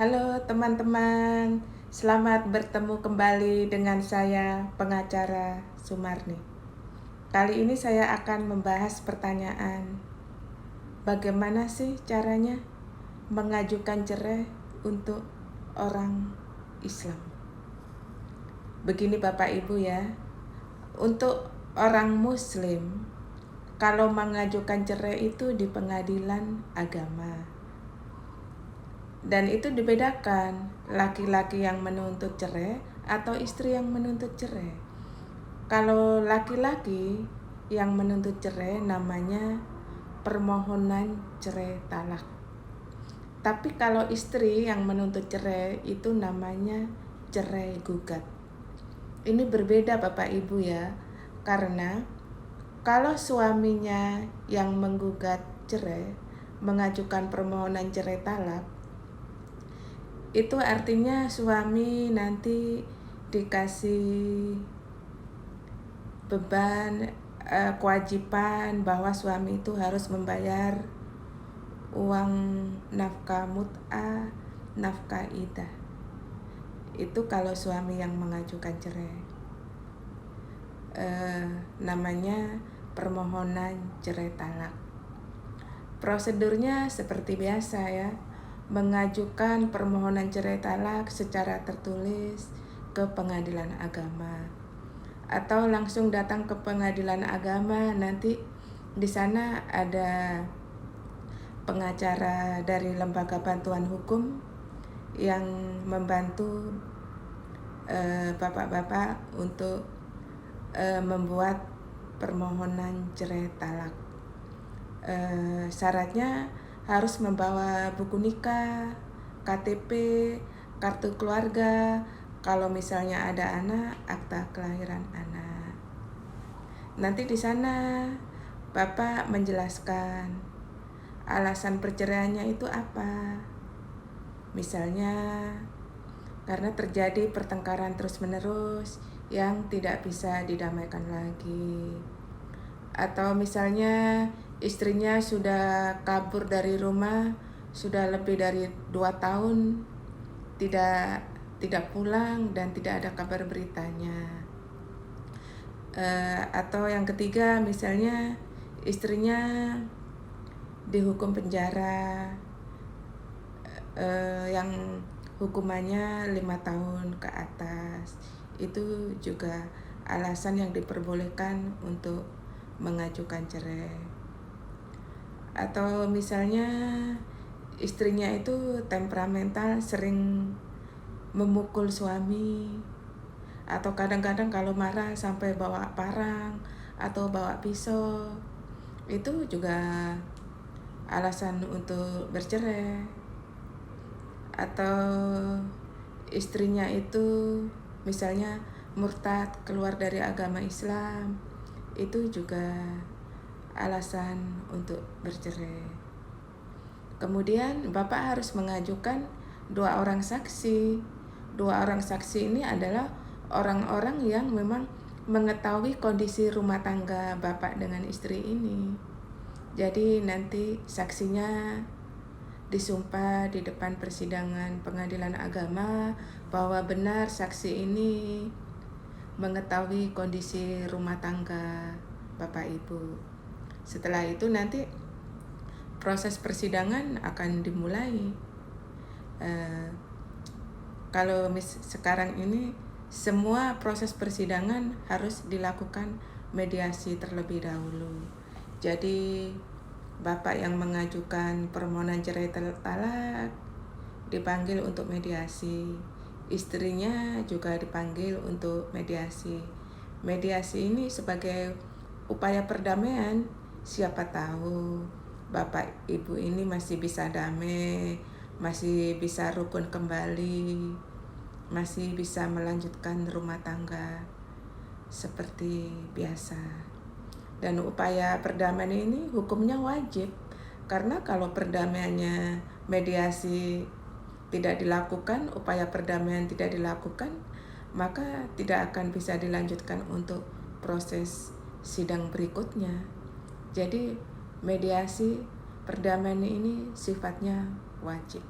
Halo teman-teman, selamat bertemu kembali dengan saya pengacara Sumarni. Kali ini saya akan membahas pertanyaan, bagaimana sih caranya mengajukan cerai untuk orang Islam? Begini Bapak Ibu ya, untuk orang Muslim, kalau mengajukan cerai itu di pengadilan agama. Dan itu dibedakan, laki-laki yang menuntut cerai atau istri yang menuntut cerai. Kalau laki-laki yang menuntut cerai namanya permohonan cerai talak. Tapi kalau istri yang menuntut cerai itu namanya cerai gugat. Ini berbeda Bapak Ibu ya, karena kalau suaminya yang menggugat cerai, mengajukan permohonan cerai talak, itu artinya suami nanti dikasih beban, kewajiban bahwa suami itu harus membayar uang nafkah mut'ah, nafkah iddah. Itu kalau suami yang mengajukan cerai. Namanya permohonan cerai talak. Prosedurnya seperti biasa ya, mengajukan permohonan cerai talak secara tertulis ke pengadilan agama, atau langsung datang ke pengadilan agama. Nanti di sana ada pengacara dari lembaga bantuan hukum yang membantu bapak-bapak untuk membuat permohonan cerai talak. Syaratnya harus membawa buku nikah, KTP, kartu keluarga, kalau misalnya ada anak, akta kelahiran anak. Nanti di sana Bapak menjelaskan alasan perceraiannya itu apa. Misalnya karena terjadi pertengkaran terus-menerus yang tidak bisa didamaikan lagi. Atau misalnya istrinya sudah kabur dari rumah, sudah lebih dari 2 tahun tidak pulang dan tidak ada kabar beritanya. Atau yang ketiga misalnya istrinya dihukum penjara yang hukumannya 5 tahun ke atas. Itu juga alasan yang diperbolehkan untuk mengajukan cerai. Atau misalnya istrinya itu temperamental, sering memukul suami, atau kadang-kadang kalau marah sampai bawa parang atau bawa pisau. Itu juga alasan untuk bercerai. Atau istrinya itu misalnya murtad, keluar dari agama Islam, itu juga alasan untuk bercerai. Kemudian Bapak harus mengajukan 2 orang saksi. 2 orang saksi ini adalah orang-orang yang memang mengetahui kondisi rumah tangga Bapak dengan istri ini. Jadi nanti saksinya disumpah di depan persidangan pengadilan agama bahwa benar saksi ini mengetahui kondisi rumah tangga Bapak Ibu. Setelah itu nanti proses persidangan akan dimulai. Kalau sekarang ini semua proses persidangan harus dilakukan mediasi terlebih dahulu. Jadi Bapak yang mengajukan permohonan cerai talak dipanggil untuk mediasi. Istrinya juga dipanggil untuk mediasi. Mediasi ini sebagai upaya perdamaian. Siapa tahu Bapak Ibu ini masih bisa damai, masih bisa rukun kembali, masih bisa melanjutkan rumah tangga seperti biasa. Dan upaya perdamaian ini hukumnya wajib, karena kalau perdamaiannya mediasi tidak dilakukan, upaya perdamaian tidak dilakukan, maka tidak akan bisa dilanjutkan untuk proses sidang berikutnya. Jadi mediasi perdamaian ini sifatnya wajib.